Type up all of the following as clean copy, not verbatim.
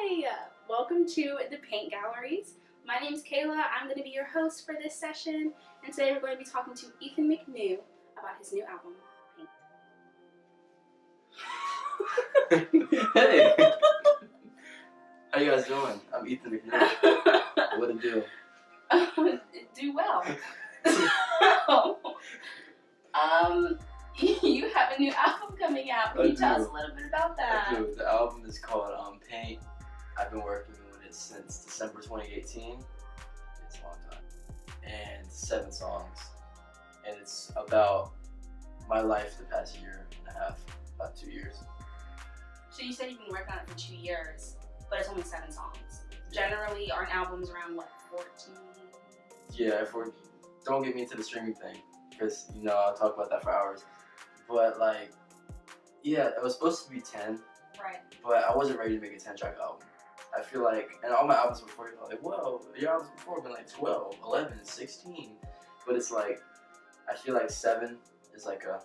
Hi! Welcome to the Paint Galleries. My name is Kayla. I'm going to be your host for this session, and today we're going to be talking to Ethan McNew about his new album, Paint. Hey! How you guys doing? I'm Ethan McNew. What it do? Do well. You have a new album coming out. Can you tell us a little bit about that? I do. The album is called Paint. I've been working on it since December 2018. It's a long time. And 7 songs. And it's about my life the past year and a half, about 2 years. So you said you've been working on it for 2 years, but it's only 7 songs. Generally, aren't albums around, what, 14? Yeah, don't get me into the streaming thing, because, I'll talk about that for hours. But, yeah, it was supposed to be 10. Right. But I wasn't ready to make a 10-track album. I feel like, and all my albums before, you're like, whoa, your albums before have been like 12, 11, 16. But it's like, I feel like 7 is like a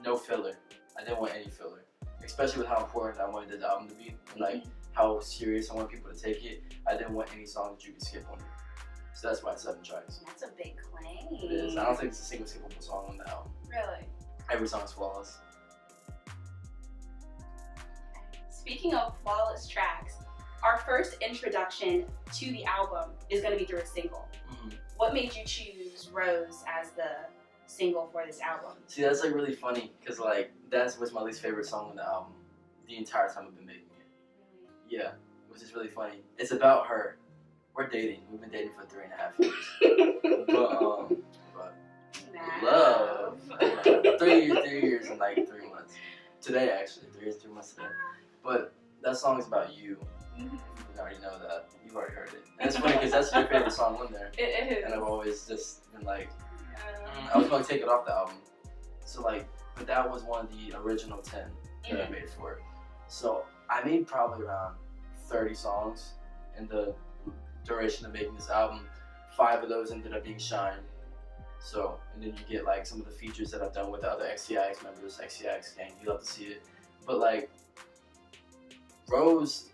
no filler. I didn't want any filler. Especially with how important I wanted the album to be, and like how serious I want people to take it. I didn't want any song that you could skip on it. So that's why it's 7 tracks. That's a big claim. It is. I don't think it's a single skippable song on the album. Really? Every song is flawless. Speaking of flawless tracks, our first introduction to the album is going to be through a single. Mm-hmm. What made you choose Rose as the single for this album? See, that's like really funny, because like that was my least favorite song on the album the entire time I've been making it. Yeah, which is really funny. It's about her. We're dating. We've been dating for 3.5 years. but love. 3 years and like 3 months. Today, actually, 3 years, 3 months today. But that song is about you. You already know that. You've already heard it. And it's funny because that's your favorite song on there. It is. And I've always just been like, I was going to take it off the album. So but that was one of the original 10 that I made for it. So I made probably around 30 songs in the duration of making this album. 5 of those ended up being Shine. So, and then you get like some of the features that I've done with the other Xcix members, Xcix gang, you love to see it. But like, Rose,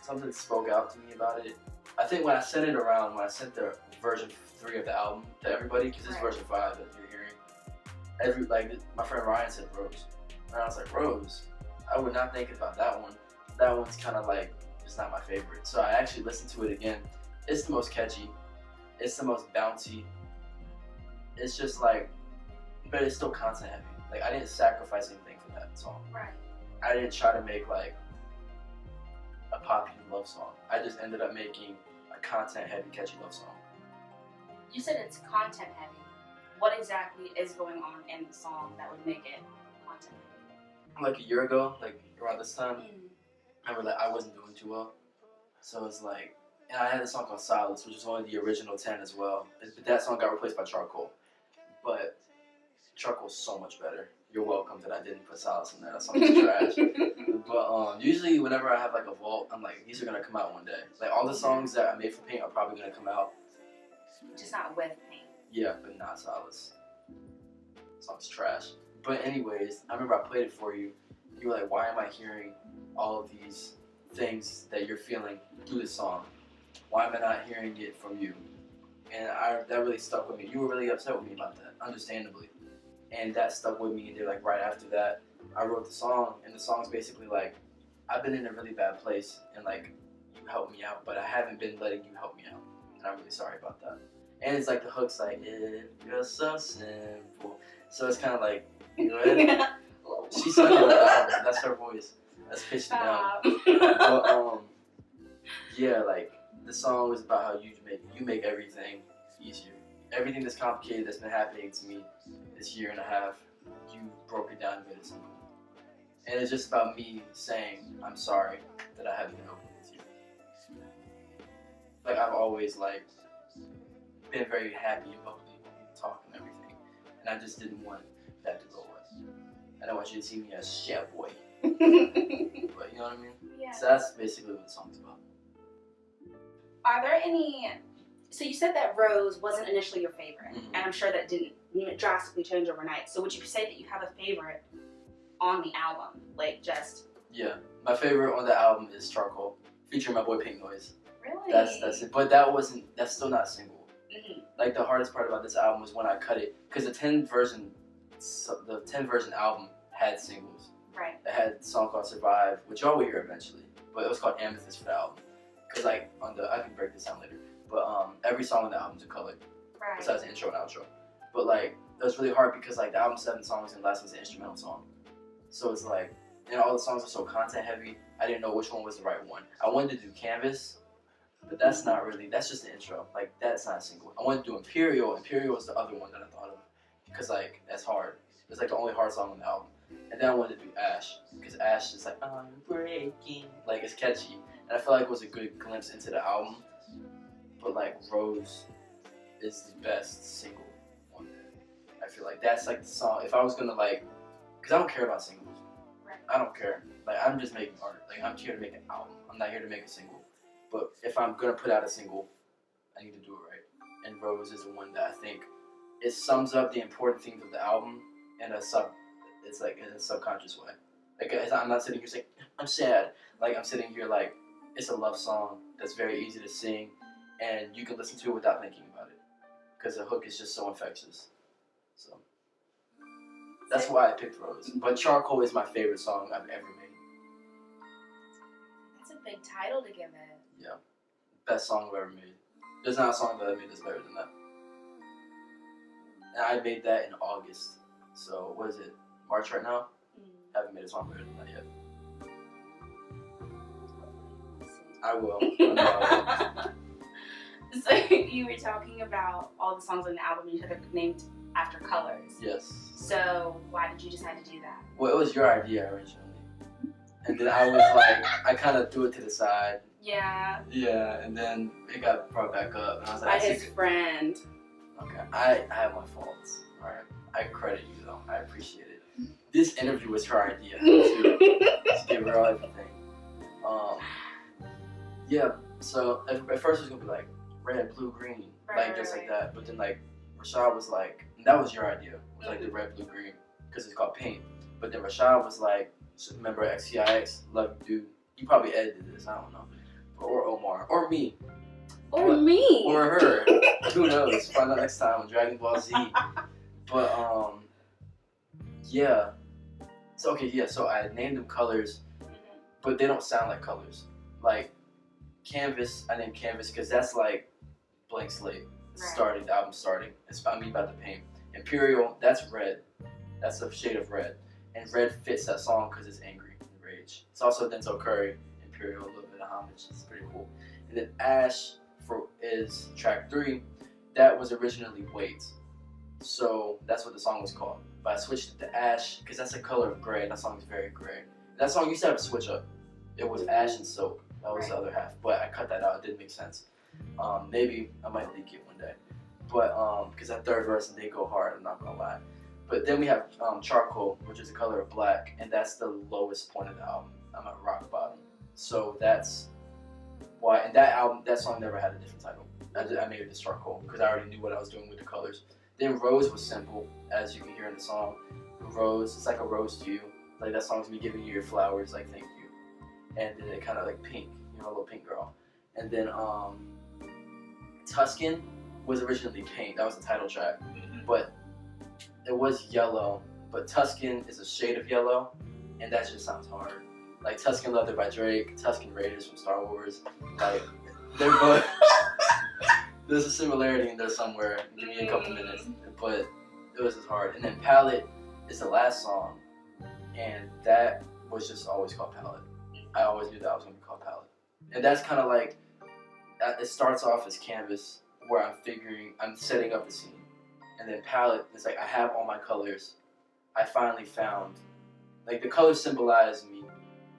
something spoke out to me about it. I think when I sent the version 3 of the album to everybody, because it's version 5 that you're hearing, my friend Ryan said Rose. And I was like, Rose? I would not think about that one. That one's kind of like, just not my favorite. So I actually listened to it again. It's the most catchy. It's the most bouncy. It's just like, but it's still content heavy. Like, I didn't sacrifice anything for that song. Right. I didn't try to make like a poppy love song. I just ended up making a content heavy, catchy love song. You said it's content heavy. What exactly is going on in the song that would make it content heavy? Like a year ago, like around this time, I remember I wasn't doing too well. So it's like, and I had a song called Silence, which was one of the original 10 as well. But that song got replaced by Charcoal. But Charcoal's so much better. You're welcome that I didn't put Silence in there. That song is trash. But usually whenever I have like a vault, I'm like, these are gonna come out one day. Like all the songs that I made for Paint are probably gonna come out. Just not with Paint. Yeah, but not Solace. The song's trash. But anyways, I remember I played it for you. You were like, why am I hearing all of these things that you're feeling through this song? Why am I not hearing it from you? And that really stuck with me. You were really upset with me about that, understandably. And that stuck with me. And then like right after that, I wrote the song, and the song's basically like, I've been in a really bad place, and like, you helped me out, but I haven't been letting you help me out. And I'm really sorry about that. And it's like the hook's like, if you're so simple. So it's kind of like, you know, she sung it like that. That's her voice. That's pitched down. But yeah, like the song was about how you make everything easier. Everything that's complicated that's been happening to me this year and a half, you broke it down and made it simple. And it's just about me saying, I'm sorry that I haven't been open with you. Like I've always been very happy and bubbly when we talk and everything. And I just didn't want that to go away. I don't want you to see me as chef boy. But you know what I mean? Yeah. So that's basically what the song's about. Are there any, so you said that Rose wasn't initially your favorite, and I'm sure that didn't drastically change overnight. So would you say that you have a favorite on the album? Like just... Yeah, my favorite on the album is Charcoal. featuring my boy Pink Noise. Really? That's it. But that's still not a single. Mm-hmm. Like the hardest part about this album was when I cut it, because the 10 version album had singles. Right. It had a song called Survive, which y'all will hear eventually, but it was called Amethyst for the album. Cause like I can break this down later, but every song on the album's a color, Right. besides the intro and outro. But like it was really hard because like the album's 7 songs and the last one's an instrumental song, so it's like, and all the songs are so content heavy. I didn't know which one was the right one. I wanted to do Canvas, but that's not really. That's just the intro. Like that's not a single. I wanted to do Imperial. Imperial was the other one that I thought of, because like that's hard. It's like the only hard song on the album. And then I wanted to do Ash, because Ash is like, I'm breaking. Like, it's catchy. And I feel like it was a good glimpse into the album. But, like, Rose is the best single on there. I feel like that's, like, the song. If I was going to, like, because I don't care about singles. Right. I don't care. Like, I'm just making art. Like, I'm here to make an album. I'm not here to make a single. But if I'm going to put out a single, I need to do it right. And Rose is the one that I think it sums up the important themes of the album in it's like in a subconscious way. Like I'm not sitting here saying I'm sad. Like I'm sitting here like it's a love song that's very easy to sing, and you can listen to it without thinking about it, because the hook is just so infectious. So that's why I picked Rose. But Charcoal is my favorite song I've ever made. That's a big title to give it. Yeah, best song I've ever made. There's not a song that I made that's better than that. And I made that in August. So what is it? March right now? Haven't made a song better than that yet. I will. So you were talking about all the songs on the album you had named after colors. Yes. So why did you decide to do that? Well, it was your idea originally. And then I was like, I kind of threw it to the side. Yeah. Yeah, and then it got brought back up. And I was like, By his friend. Okay, I have my faults. Alright. I credit you though. I appreciate it. This interview was her idea too. Just give her everything. Yeah. So at first it was gonna be like red, blue, green, like just like that. But then like Rashad was like, and that was your idea. It was like the red, blue, green, because it's called paint. But then Rashad was like, remember Xcix, love you, dude. You probably edited this. I don't know. Or Omar, or me. Or me. Or her. Who knows? Find out next time on Dragon Ball Z. But yeah. So okay, yeah. So I named them colors, but they don't sound like colors. Like Canvas, I named Canvas because that's like blank slate. Starting, the album starting. It's about me about the paint. Imperial, that's red. That's a shade of red, and red fits that song because it's angry and rage. It's also Denzel Curry. Imperial, a little bit of homage. It's pretty cool. And then Ash is track 3. That was originally Wait. So that's what the song was called. But I switched it to Ash because that's a color of gray. That song is very gray. That song used to have a switch up. It was Ash and Soap. That was the other half. But I cut that out. It didn't make sense. Maybe I might leak it one day. But because that third verse did go hard, I'm not gonna lie. But then we have Charcoal, which is the color of black, and that's the lowest point of the album. I'm at rock bottom. So that's why. And that song never had a different title. I made it as Charcoal because I already knew what I was doing with the colors. Then Rose was simple, as you can hear in the song. Rose, it's like a rose to you. Like that song's me giving you your flowers, like thank you. And then it kind of like pink, you know, a little pink girl. And then Tuscan was originally Paint. That was the title track. But it was yellow. But Tuscan is a shade of yellow, and that just sounds hard. Like Tuscan Leather by Drake, Tuscan Raiders from Star Wars. Like they're both. There's a similarity in there somewhere. Give me a couple minutes. But it was just hard. And then Palette is the last song, and that was just always called Palette. I always knew that was gonna be called Palette. And that's kind of like, it starts off as Canvas, where I'm setting up the scene. And then Palette is like, I have all my colors. I finally found, like the colors symbolize me.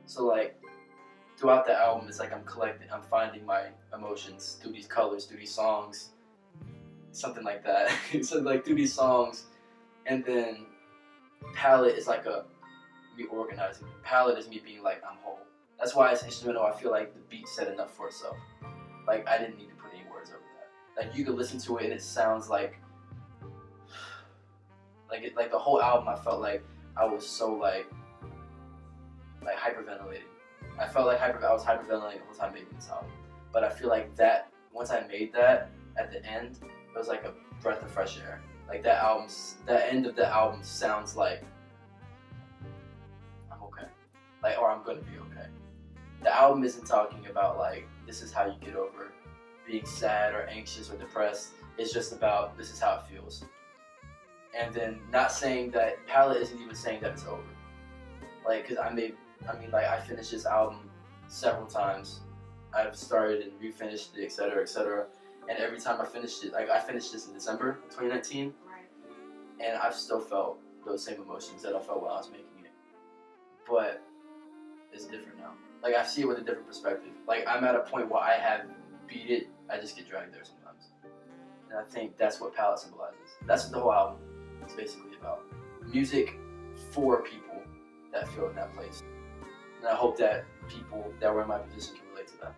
So like, throughout the album, it's like I'm finding my emotions through these colors, through these songs. Something like that. So like through these songs. And then Palette is like me organizing. Palette is me being like, I'm whole. That's why it's instrumental. I feel like the beat said enough for itself. Like I didn't need to put any words over that. Like you could listen to it and it sounds like the whole album. I felt like I was so like hyperventilating. I felt like I was hyperventilating the whole time making this album. But I feel like that, once I made that, at the end, it was like a breath of fresh air. Like that end of the album sounds like I'm okay. Like, or I'm gonna be okay. The album isn't talking about like, this is how you get over being sad or anxious or depressed. It's just about, this is how it feels. And then not saying that, Palette isn't even saying that it's over. Like, cause I finished this album several times. I've started and refinished it, etc., etc. And every time I finished it, like I finished this in December 2019, Right. and I've still felt those same emotions that I felt when I was making it. But it's different now. Like I see it with a different perspective. Like I'm at a point where I have beat it, I just get dragged there sometimes. And I think that's what Palette symbolizes. That's what the whole album is basically about. Music for people that feel in that place. And I hope that people that were in my position can relate to that.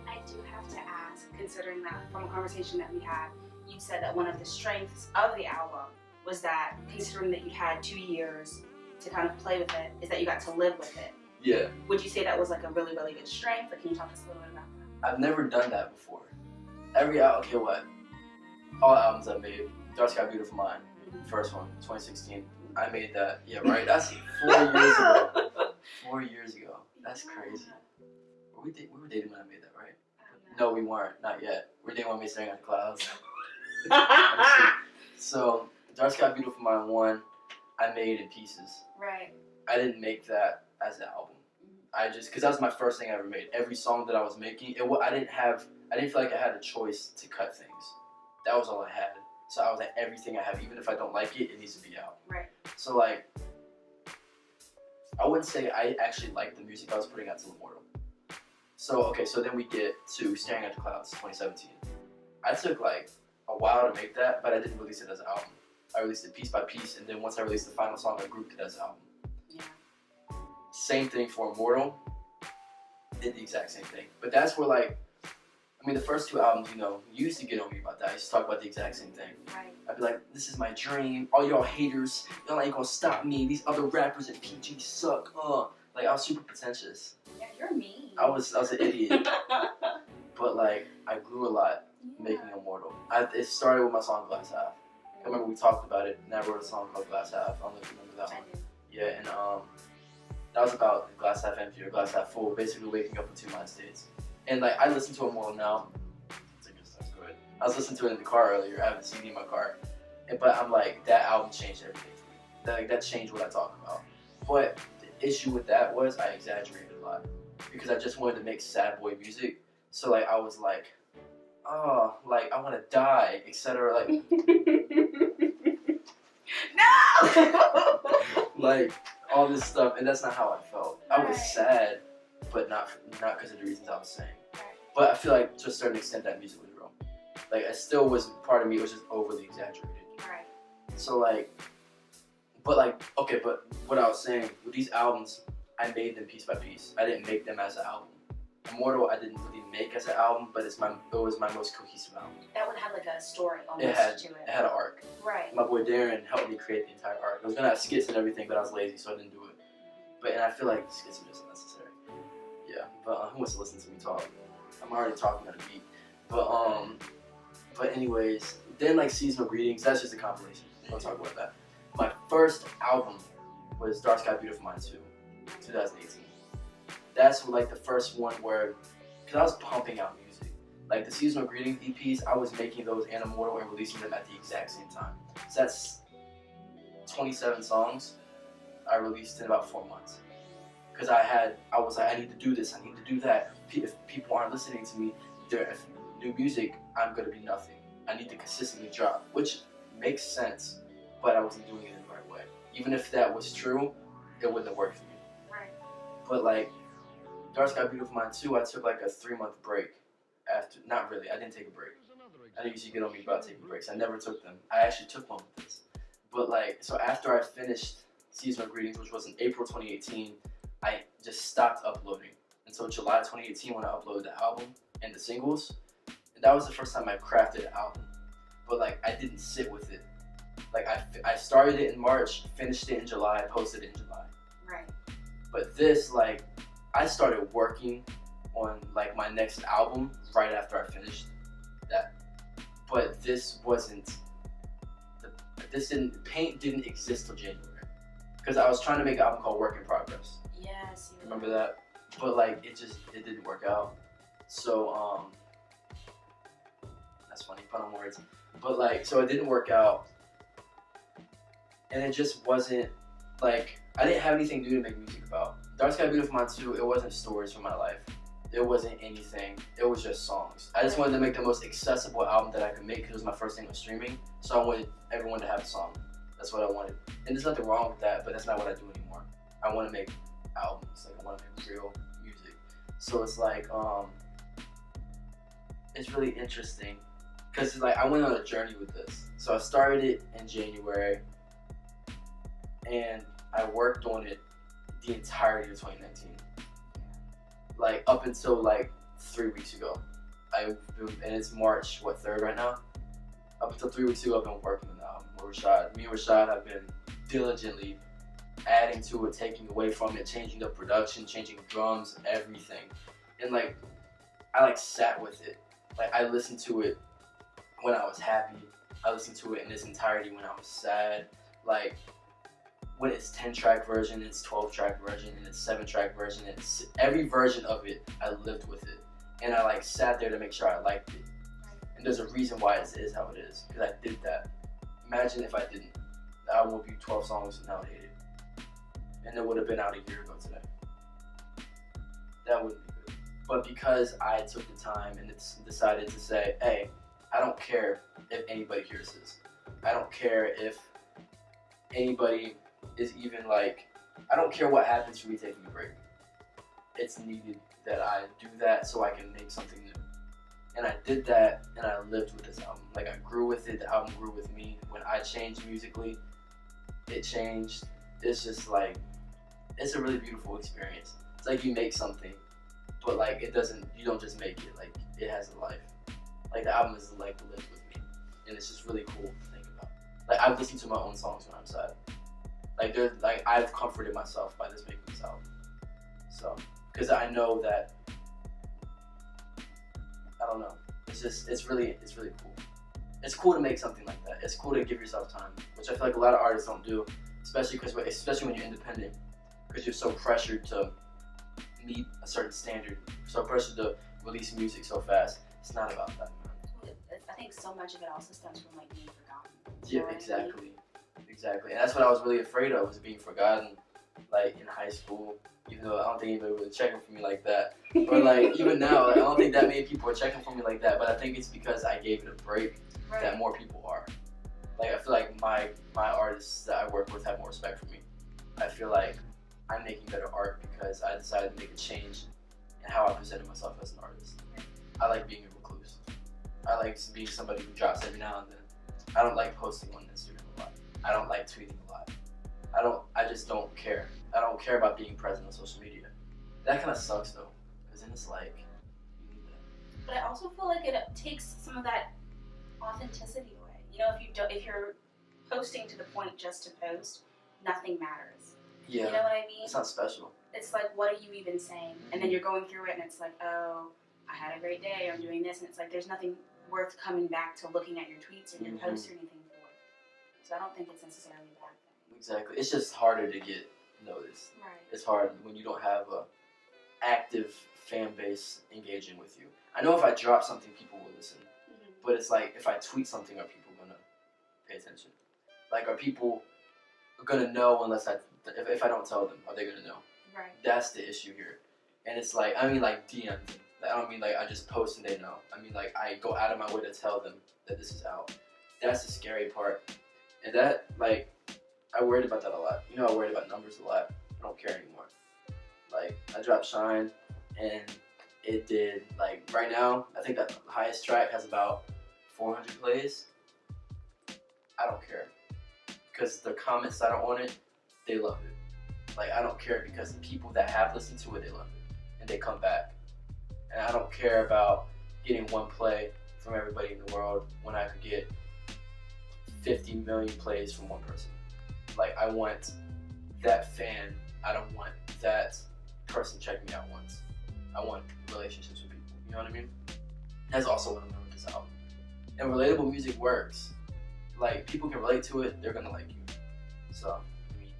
I do have to ask, considering that from a conversation that we had, you said that one of the strengths of the album was that, considering that you had 2 years to kind of play with it, is that you got to live with it. Yeah. Would you say that was like a really, really good strength? Or can you talk to us a little bit about that? I've never done that before. All albums I made, Dark Sky Beautiful Mind, first one, 2016. I made that, yeah, right? That's 4 years ago. 4 years ago. That's crazy. We were dating when I made that, right? No, we weren't. Not yet. We're dating when we Staring at the Clouds. So, Dark Sky Beautiful Mind 1, I made in pieces. Right. I didn't make that as an album. Because that was my first thing I ever made. Every song that I was making, I didn't feel like I had a choice to cut things. That was all I had. So I was like, everything I have, even if I don't like it, it needs to be out. Right. So like, I wouldn't say I actually liked the music I was putting out to Immortal. So then we get to Staring at the Clouds, 2017. I took like a while to make that, but I didn't release it as an album. I released it piece by piece, and then once I released the final song, I grouped it as an album. Yeah. Same thing for Immortal. Did the exact same thing. But that's where like, the first 2 albums, you used to get on me about that. I used to talk about the exact same thing. Right. I'd be like, this is my dream. All y'all haters, y'all ain't gonna stop me. These other rappers at PG suck. Like I was super pretentious. Yeah, you're mean. I was an idiot. But like, I grew a lot making Immortal. It started with my song Glass Half. I remember we talked about it, and I wrote a song called Glass Half. I don't know if you remember that one. I do. Yeah, and that was about glass half empty or glass half full, basically waking up in 2 mind states. And like, I listen to Immortal now. That's good. I was listening to it in the car earlier. I have a CD in my car. But I'm like, that album changed everything for me. That changed what I talk about. But the issue with that was I exaggerated a lot. Because I just wanted to make sad boy music. So like, I was like, oh, like, I want to die, etc. Like, no! like, all this stuff, and that's not how I felt. I was sad, but not because of the reasons I was saying. Right. But I feel like to a certain extent that music was real. Like it still was part of me. It was just overly exaggerated. Right. So like, but what I was saying with these albums, I made them piece by piece. I didn't make them as an album. Immortal, I didn't really make as an album, but it was my most cohesive album. That one had like a story almost to it. It had an arc. Right. My boy Darren helped me create the entire arc. I was gonna have skits and everything, but I was lazy, so I didn't do it. And I feel like skits are just unnecessary. Yeah, but who wants to listen to me talk? I'm already talking at a beat. But anyways, then like Seasonal Greetings, that's just a compilation. We'll talk about that. My first album was Dark Sky Beautiful Mind 2, 2018. That's like the first one where, because I was pumping out music. Like the Seasonal Greetings EPs, I was making those and Immortal and releasing them at the exact same time. So that's 27 songs I released in about 4 months. Because I was like, I need to do this, I need to do that. If people aren't listening to me, if new music, I'm going to be nothing. I need to consistently drop, which makes sense, but I wasn't doing it in the right way. Even if that was true, it wouldn't have worked for me. Right. But like, Dark Sky Beautiful Mind 2, I took like a 3-month break after, not really, I didn't take a break. I didn't usually get on me about taking breaks. I never took them. I actually took one with this. But like, so after I finished Seasonal Greetings, which was in April 2018, I just stopped uploading until July 2018 when I uploaded the album and the singles. And that was the first time I crafted an album. But like, I didn't sit with it. Like I started it in March, finished it in July, posted it in July. Right. But this, like, I started working on like my next album right after I finished that. But this wasn't. Paint didn't exist till January because I was trying to make an album called Work in Progress. Yes. Remember that? But like it didn't work out. So that's funny, pun on words. But like so it didn't work out, and it just wasn't like I didn't have anything new to make music about. Dark Sky Beautiful Mind 2, it wasn't stories from my life. It wasn't anything. It was just songs. I just wanted to make the most accessible album that I could make because it was my first thing on streaming. So I wanted everyone to have a song. That's what I wanted. And there's nothing wrong with that, but that's not what I do anymore. I want to make albums. Like I want to make real music. So it's like, it's really interesting because like I went on a journey with this. So I started it in January and I worked on it the entirety of 2019. Like up until like 3 weeks ago, and it's March 3rd right now. Up until 3 weeks ago, I've been working on the album. Me and Rashad have been diligently adding to it, taking away from it, changing the production, changing drums, everything. And like, I like sat with it. Like I listened to it when I was happy. I listened to it in its entirety when I was sad. Like. When it's 10-track version, it's 12-track version, and it's 7-track version, and it's every version of it, I lived with it. And I like sat there to make sure I liked it. And there's a reason why it is how it is, because I did that. Imagine if I didn't. The album would be 12 songs and I would hate it. And it would have been out a year ago today. That wouldn't be good. But because I took the time and decided to say, hey, I don't care if anybody hears this. I don't care if anybody is even like, I don't care what happens for me taking a break. It's needed that I do that so I can make something new. And I did that and I lived with this album. Like I grew with it, the album grew with me. When I changed musically, it changed. It's just like, it's a really beautiful experience. It's like you make something, but like you don't just make it, like it has a life. Like the album is like lived with me. And it's just really cool to think about. Like I've listened to my own songs when I'm sad. Like I've comforted myself by this making this album. So, because I know that, I don't know. It's really cool. It's cool to make something like that. It's cool to give yourself time, which I feel like a lot of artists don't do, especially when you're independent, because you're so pressured to meet a certain standard, so pressured to release music so fast. It's not about that, man. I think so much of it also stems from like being forgotten. Yeah, exactly. Exactly, and that's what I was really afraid of, was being forgotten, like in high school. Even though I don't think anybody was checking for me like that, but like even now, like, I don't think that many people are checking for me like that. But I think it's because I gave it a break that more people are. Like I feel like my artists that I work with have more respect for me. I feel like I'm making better art because I decided to make a change in how I presented myself as an artist. I like being a recluse. I like being somebody who drops every now and then. I don't like posting on Instagram a lot. I don't like tweeting a lot. I just don't care. I don't care about being present on social media. That kind of sucks though, because then it's like, you need that. But I also feel like it takes some of that authenticity away. You know, if you're posting to the point just to post, nothing matters. Yeah. You know what I mean? It's not special. It's like, what are you even saying? And then you're going through it and it's like, oh, I had a great day, I'm doing this, and it's like there's nothing worth coming back to looking at your tweets or your posts or anything for. So I don't think it's necessarily a bad thing. Exactly. It's just harder to get noticed. Right. It's hard when you don't have a active fan base engaging with you. I know if I drop something, people will listen. Mm-hmm. But it's like, if I tweet something, are people gonna pay attention? Like, are people gonna know if I don't tell them? Are they gonna know? Right. That's the issue here. And it's like, I mean like DM them. I don't mean like I just post and they know. I mean like I go out of my way to tell them that this is out. That's the scary part. And that, like, I worried about that a lot. You know, I worried about numbers a lot. I don't care anymore. Like, I dropped Shine, and it did, like, right now, I think that the highest track has about 400 plays. I don't care. Because the comments that are on it, they love it. Like, I don't care because the people that have listened to it, they love it. And they come back. And I don't care about getting one play from everybody in the world when I could get 50 million plays from one person. Like, I want that fan I don't want that person checking me out once. I want relationships with people. You know what I mean? That's also what I'm doing with this album. And relatable music works. Like, people can relate to it, they're gonna like you. So, I mean,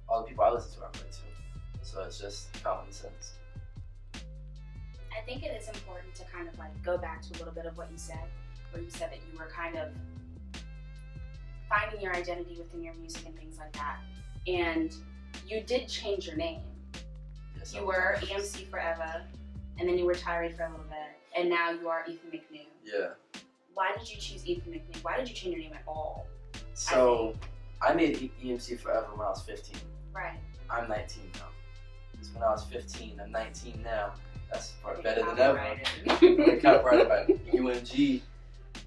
all the people I listen to I relate to. So it's just common sense. I think it is important to kind of like go back to a little bit of what you said, where you said that you were kind of finding your identity within your music and things like that. And you did change your name. Yes, You were EMC Forever, and then you were Tirade for a little bit, and now you are Ethan McNew. Yeah. Why did you choose Ethan McNew? Why did you change your name at all? So, I made EMC Forever when I was 15. Right. I'm 19 now. It's when I was 15. I'm 19 now. That's far better than ever. I'm copyrighted by UMG.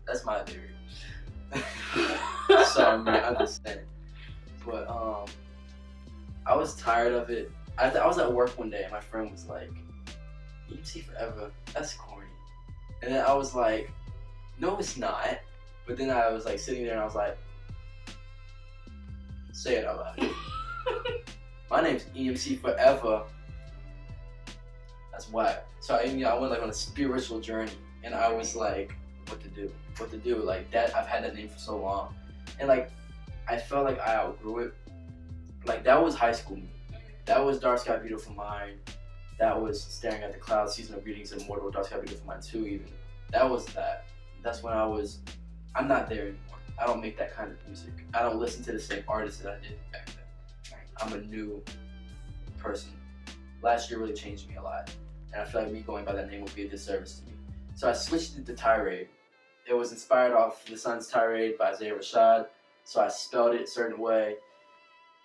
That's my theory. So, I mean, I'm just saying. But, I was tired of it. I was at work one day and my friend was like, EMC Forever, that's corny. And then I was like, no, it's not. But then I was like sitting there and I was like, say it out loud. My name's EMC Forever. That's whack. So I went like on a spiritual journey and I was like, what to do? Like that, I've had that name for so long. And like, I felt like I outgrew it. Like that was high school me. That was Dark Sky Beautiful Mind. That was Staring at the Clouds, Season of Greetings, and Immortal, Dark Sky Beautiful Mind 2 even. That was that. That's when I'm not there anymore. I don't make that kind of music. I don't listen to the same artists that I did back then. I'm a new person. Last year really changed me a lot. And I feel like me going by that name would be a disservice to me. So I switched it to Tirade. It was inspired off The Sun's Tirade by Isaiah Rashad. So I spelled it a certain way.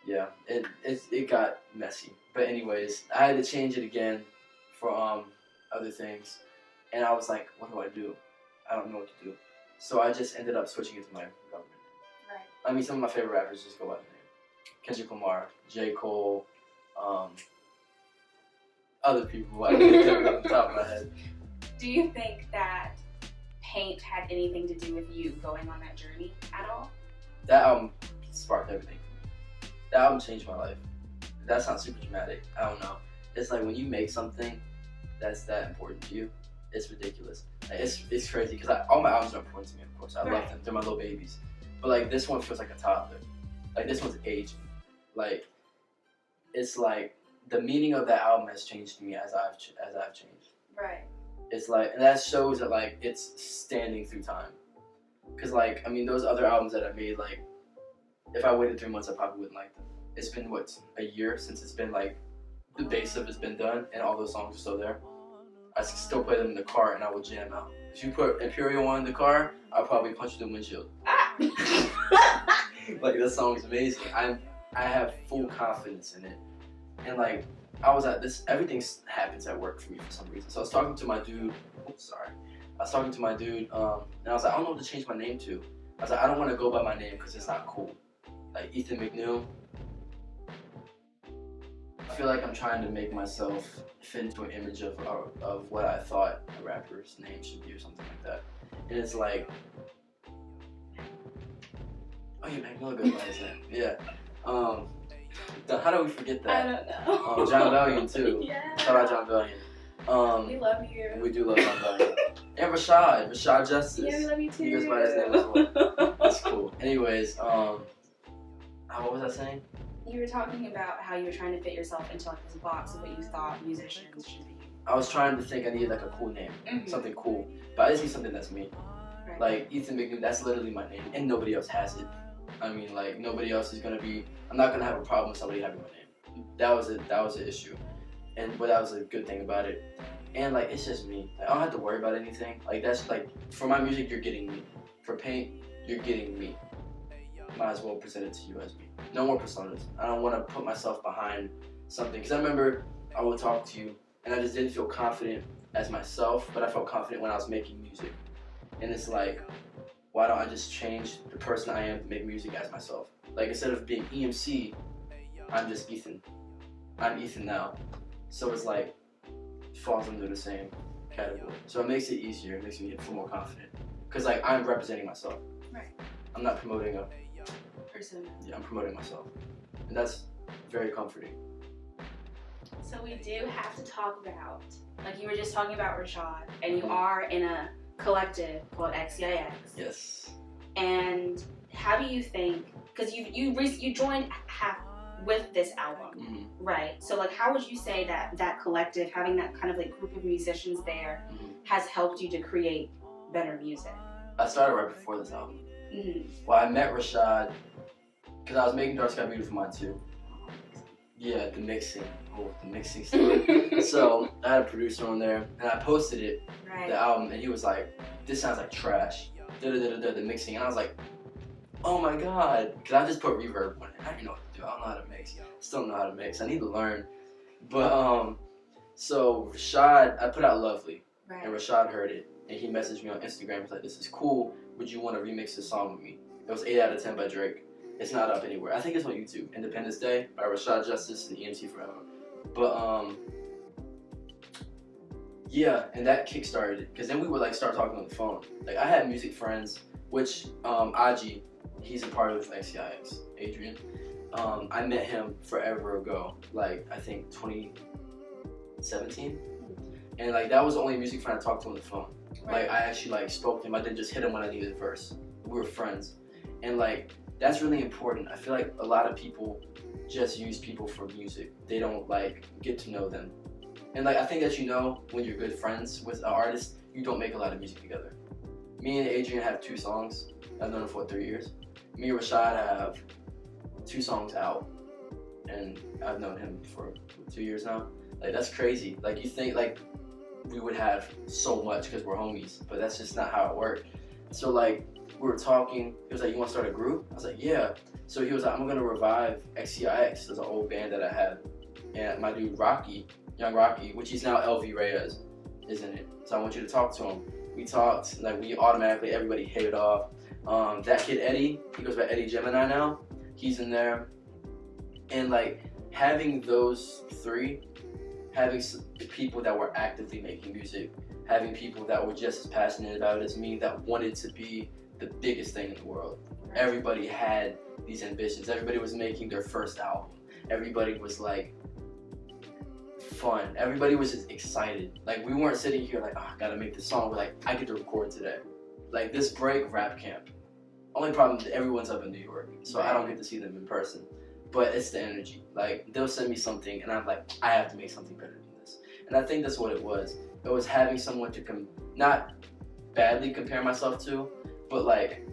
Yeah, it got messy. But anyways, I had to change it again for other things. And I was like, what do I do? I don't know what to do. So I just ended up switching it to my government name. Right. I mean, some of my favorite rappers just go by the name. Kendrick Lamar, J. Cole, other people. I can't think off the top of my head. Do you think that Paint had anything to do with you going on that journey at all? That album sparked everything for me. That album changed my life. That sounds super dramatic. I don't know. It's like when you make something that's that important to you, it's ridiculous. Like, it's crazy because all my albums are important to me, of course. I love them. They're my little babies. But like this one feels like a toddler. Like this one's aging. Like it's like the meaning of that album has changed me as I've changed. Right. It's like, and that shows that like it's standing through time. Cause like I mean those other albums that I made, like if I waited 3 months I probably wouldn't like them. It's been what, a year since it's been like the base of it's been done and all those songs are still there. I still play them in the car and I will jam out. If you put Imperial on in the car, I'll probably punch through the windshield. Like that song is amazing. I have full confidence in it. And like I was at this, everything happens at work for me for some reason. So I was talking to my dude, I was talking to my dude, and I was like, I don't know what to change my name to. I was like, I don't want to go by my name because it's not cool. Like Ethan McNew. I feel like I'm trying to make myself fit into an image of what I thought a rapper's name should be or something like that. And it's like, oh yeah, McNew, good by his name. Yeah. How do we forget that? I don't know. John Valiant too. Yeah. Shout out John Valiant. We love you. We do love John Valiant. And Rashad Justice. Yeah, we love you too. He goes by his name as well. That's cool. Anyways, what was I saying? You were talking about how you were trying to fit yourself into like this box of what you thought musicians should be. I was trying to think I needed like a cool name, something cool, but I just need something that's me. Right. Like Ethan McNew, that's literally my name, and nobody else has it. I mean, like nobody else is gonna be. I'm not gonna have a problem with somebody having my name. That was an issue, but that was a good thing about it. And like it's just me. Like, I don't have to worry about anything. Like that's like for my music, you're getting me. For Paint, you're getting me. Might as well present it to you as me. No more personas. I don't want to put myself behind something. Because I remember I would talk to you and I just didn't feel confident as myself, but I felt confident when I was making music. And it's like, why don't I just change the person I am to make music as myself? Like instead of being EMC, I'm just Ethan. I'm Ethan now. So it's like, it falls under the same category. So it makes it easier. It makes me feel more confident. Because like I'm representing myself. Right. I'm not promoting a Persona. Yeah, I'm promoting myself. And that's very comforting. So we do have to talk about, like you were just talking about Rashad, and you are in a collective called Xcix. Yes. And how do you think, because you joined with this album, right? So like, how would you say that collective, having that kind of like group of musicians there, has helped you to create better music? I started right before this album. Well, I met Rashad because I was making Dark Sky Beauty for mine too. Yeah, the mixing stuff. So I had a producer on there, and I posted it, the album, and he was like, "This sounds like trash." The mixing, and I was like, "Oh my god!" Because I just put reverb on it. I didn't know what to do. I don't know how to mix. Still don't know how to mix. I need to learn. But so Rashad, I put out Lovely, and Rashad heard it, and he messaged me on Instagram. He's like, "This is cool. Would you want to remix this song with me?" It was 8 out of 10 by Drake. It's not up anywhere. I think it's on YouTube. Independence Day by Rashad Justice and EMT Forever. But yeah, and that kickstarted it. Because then we would like start talking on the phone. Like I had music friends, which Aji, he's a part of Xcix, Adrian. I met him forever ago, like I think 2017. And like that was the only music friend I talked to on the phone. Like I actually like spoke to him. I didn't just hit him when I needed a verse. We were friends. And like that's really important. I feel like a lot of people just use people for music. They don't like get to know them. And like I think that when you're good friends with an artist, you don't make a lot of music together. Me and Adrian have 2 songs. I've known him for 3 years. Me and Rashad have 2 songs out, and I've known him for 2 years now. Like that's crazy. Like you think like we would have so much because we're homies, but that's just not how it worked. So like we were talking, he was like, "You want to start a group?" I was like, "Yeah." So he was like, "I'm gonna revive Xcix." There's an old band that I had, and my dude Rocky, Young Rocky, which he's now LV Reyes, is in it. So I want you to talk to him. We talked, like we automatically, everybody hit it off. That kid Eddie, he goes by Eddie Gemini now. He's in there, and like having those 3, having people that were actively making music, having people that were just as passionate about it as me, that wanted to be the biggest thing in the world. Everybody had these ambitions. Everybody was making their first album. Everybody was like fun. Everybody was just excited. Like we weren't sitting here like, "Oh, I gotta make this song." We're like, "I get to record today." Like this break, rap camp. Only problem is everyone's up in New York, so I don't get to see them in person. But it's the energy. Like they'll send me something, and I'm like, I have to make something better than this. And I think that's what it was. It was having someone to not badly compare myself to, but like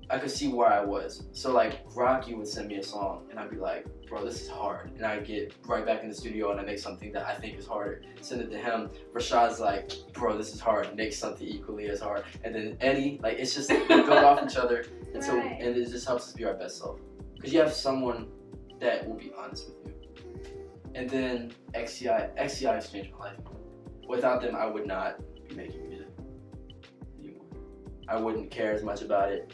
I could see where I was. So like Rocky would send me a song, and I'd be like, "Bro, this is hard." And I get right back in the studio and I make something that I think is harder. Send it to him. Rashad's like, "Bro, this is hard." Make something equally as hard. And then Eddie, like it's just we build off each other, and so and it just helps us be our best self. Because you have someone that will be honest with you. And then Xcix changed my life. Without them, I would not be making music anymore. I wouldn't care as much about it.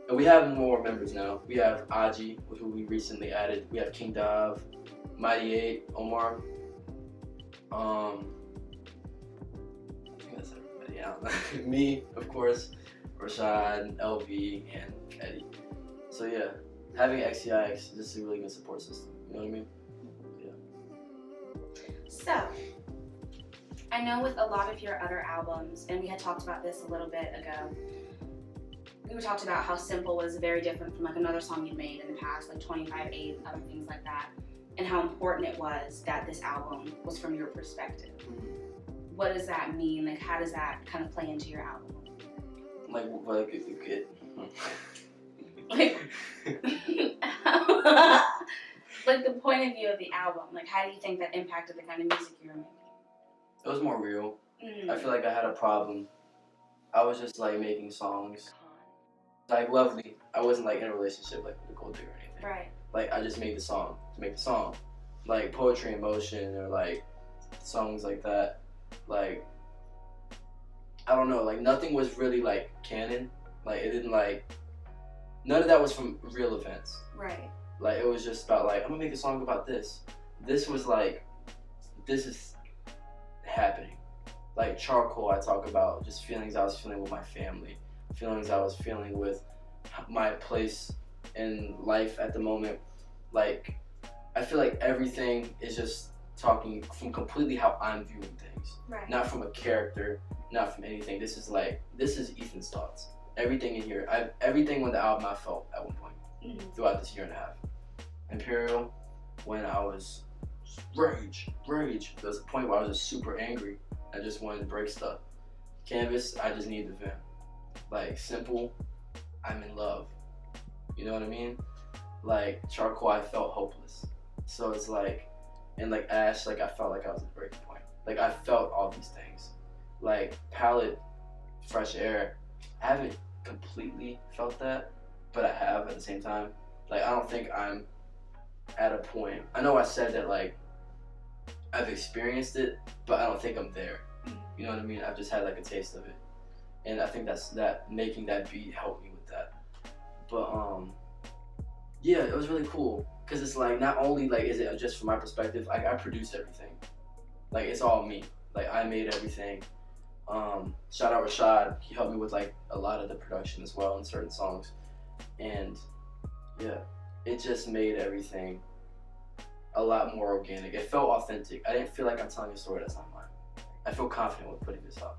And we have more members now. We have Aji, who we recently added. We have King Dav, Mighty 8, Omar. I think that's everybody. I don't know. Me, of course, Rashad, LV, and Eddie. So yeah, having Xcix is just a really good support system. You know what I mean? Yeah. So, I know with a lot of your other albums, and we had talked about this a little bit ago, we talked about how Simple was very different from like another song you made in the past, like 25/8 and other things like that, and how important it was that this album was from your perspective. What does that mean? Like, how does that kind of play into your album? Like if you could. Like, like the point of view of the album. Like, how do you think that impacted the kind of music you were making? It was more real. I feel like I had a problem. I was just like making songs. Like Lovely, I wasn't like in a relationship like with a gold digger or anything. Right. Like I just made the song to make the song. Like Poetry in Motion or like songs like that. Like I don't know, like nothing was really like canon. Like it didn't like none of that was from real events. Right. Like it was just about like I'm gonna make a song about this. This was like this is happening. Like Charcoal, I talk about just feelings I was feeling with my family. Feelings I was feeling with my place in life at the moment. Like I feel like everything is just talking from completely how I'm viewing things. Right. Not from a character, not from anything. This is Ethan's thoughts. Everything in here, everything on the album I felt at one point throughout this year and a half. Imperial, when I was rage. There was a point where I was just super angry. I just wanted to break stuff. Canvas, I just needed the vent. Like Simple, I'm in love. You know what I mean? Like Charcoal, I felt hopeless. So it's like, and like Ash, like I felt like I was at a breaking point. Like I felt all these things. Like Palette, Fresh Air, I haven't completely felt that, but I have at the same time. Like I don't think I'm at a point. I know I said that like I've experienced it, but I don't think I'm there. You know what I mean? I've just had like a taste of it, and I think that making that beat helped me with that. But yeah, it was really cool because it's like not only like is it just from my perspective. I produced everything. Like it's all me. Like I made everything. Shout out Rashad. He helped me with like a lot of the production as well in certain songs, and yeah, it just made everything a lot more organic. It felt authentic. I didn't feel like I'm telling a story that's not mine. I feel confident with putting this up.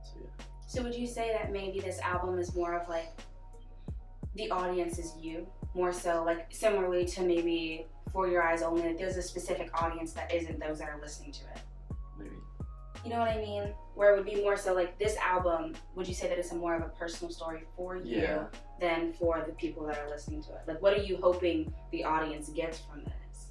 So yeah. So would you say that maybe this album is more of like the audience is you, more so like similarly to maybe For Your Eyes Only, like there's a specific audience that isn't those that are listening to it? Maybe. You know what I mean? Where it would be more so like this album, would you say that it's a more of a personal story for you than for the people that are listening to it? Like what are you hoping the audience gets from this?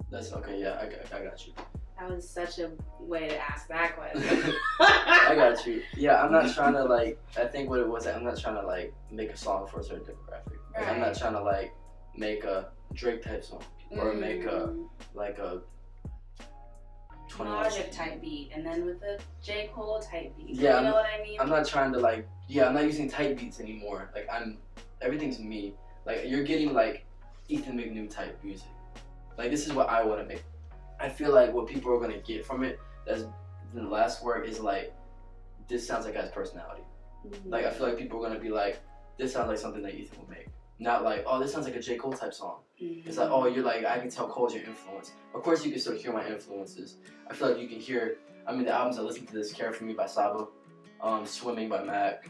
That's okay, yeah, I got you. That was such a way to ask that question. I got you. Yeah, I'm not trying to like, I think what it was, I'm not trying to like make a song for a certain demographic. Like, I'm not trying to like make a Drake type song or make a like a Logic type beat and then with a J. Cole type beat. Yeah, you know what I mean? I'm not trying to like, I'm not using type beats anymore. Like everything's me. Like you're getting like Ethan McNew type music. Like this is what I want to make. I feel like what people are gonna get from it, that's the last word is like, this sounds like his personality. Like I feel like people are gonna be like, this sounds like something that Ethan would make. Not like, oh, this sounds like a J. Cole type song. It's like, oh, you're like, I can tell Cole's your influence. Of course you can still hear my influences. I feel like you can hear, I mean the albums I listened to this, Care For Me by Saba, Swimming by Mac,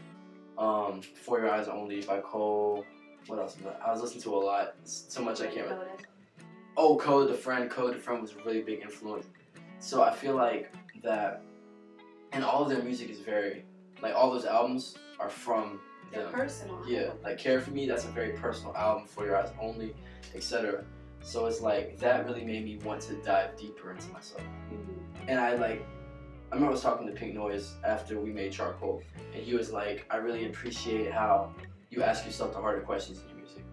For Your Eyes Only by Cole, what else was that? I was listening to a lot, so much I can't remember. Oh, Code the Friend was a really big influence. So I feel like that, and all of their music is very, like all those albums are from they're them. Personal. Yeah, like Care For Me, that's a very personal album, For Your Eyes Only, etc. So it's like, that really made me want to dive deeper into myself. And I remember I was talking to Pink Noise after we made Charcoal, and he was like, I really appreciate how you ask yourself the harder questions in your music.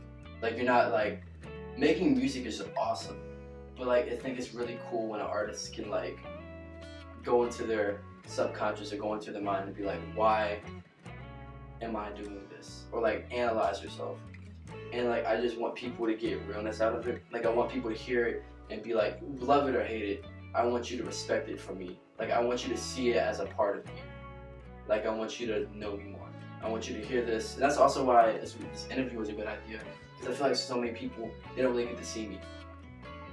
Like you're not like, making music is awesome, but like I think it's really cool when an artist can like go into their subconscious or go into their mind and be like, why am I doing this? Or like analyze yourself. And like I just want people to get realness out of it. Like I want people to hear it and be like, love it or hate it, I want you to respect it for me. Like I want you to see it as a part of me. Like I want you to know me more. I want you to hear this. And that's also why this interview was a good idea. Because I feel like so many people, they don't really get to see me.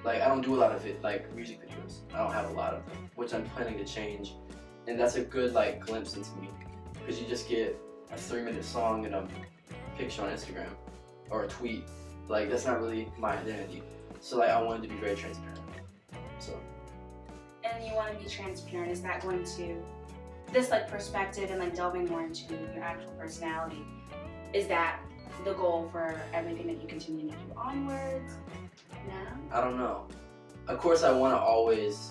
Like, I don't do a lot of it, like music videos. I don't have a lot of them, which I'm planning to change. And that's a good, like, glimpse into me. Because you just get a 3-minute song and a picture on Instagram or a tweet. Like, that's not really my identity. So, like, I wanted to be very transparent. So. And you want to be transparent. Is that going to, this, like, perspective and, like, delving more into your actual personality, is that the goal for everything that you continue to do onwards? No? I don't know. Of course, I want to always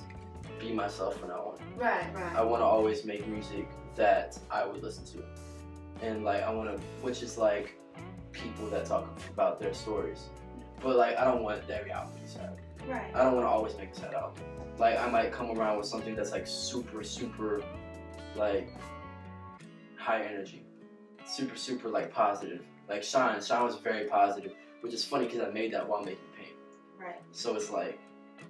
be myself from now on. Right. I want to always make music that I would listen to. And like, I want to, which is like people that talk about their stories. But like, I don't want every album to be sad. Right. I don't want to always make a sad album. Like, I might come around with something that's like super, like, high energy. Super, like, positive. Like Shine was very positive, which is funny because I made that while making Paint. Right. So it's like,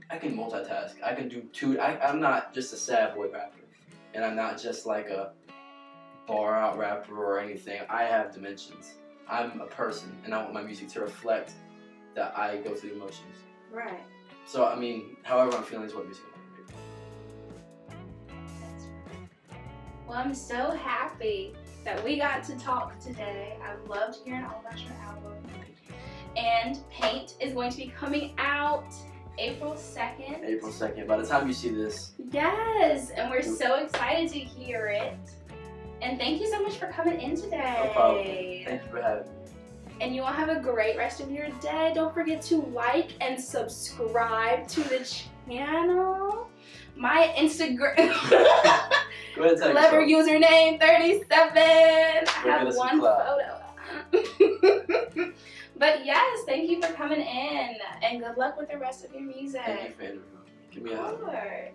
I can multitask. I can do two. I'm not just a sad boy rapper, and I'm not just like a bar out rapper or anything. I have dimensions. I'm a person, and I want my music to reflect that I go through emotions. Right. So I mean, however I'm feeling is what music I'm Well, I'm so happy that we got to talk today. I loved hearing all about your album. And Paint is going to be coming out April 2nd. April 2nd. By the time you see this. Yes, and we're so excited to hear it. And thank you so much for coming in today. No problem. Thank you for having me. And you all have a great rest of your day. Don't forget to like and subscribe to the channel. My Instagram. Go ahead and tell Clever yourself. username 37. I Go have get us one some clout. photo. But yes, thank you for coming in, and good luck with the rest of your music. Thank you for interviewing me. Give me a hug. Of course.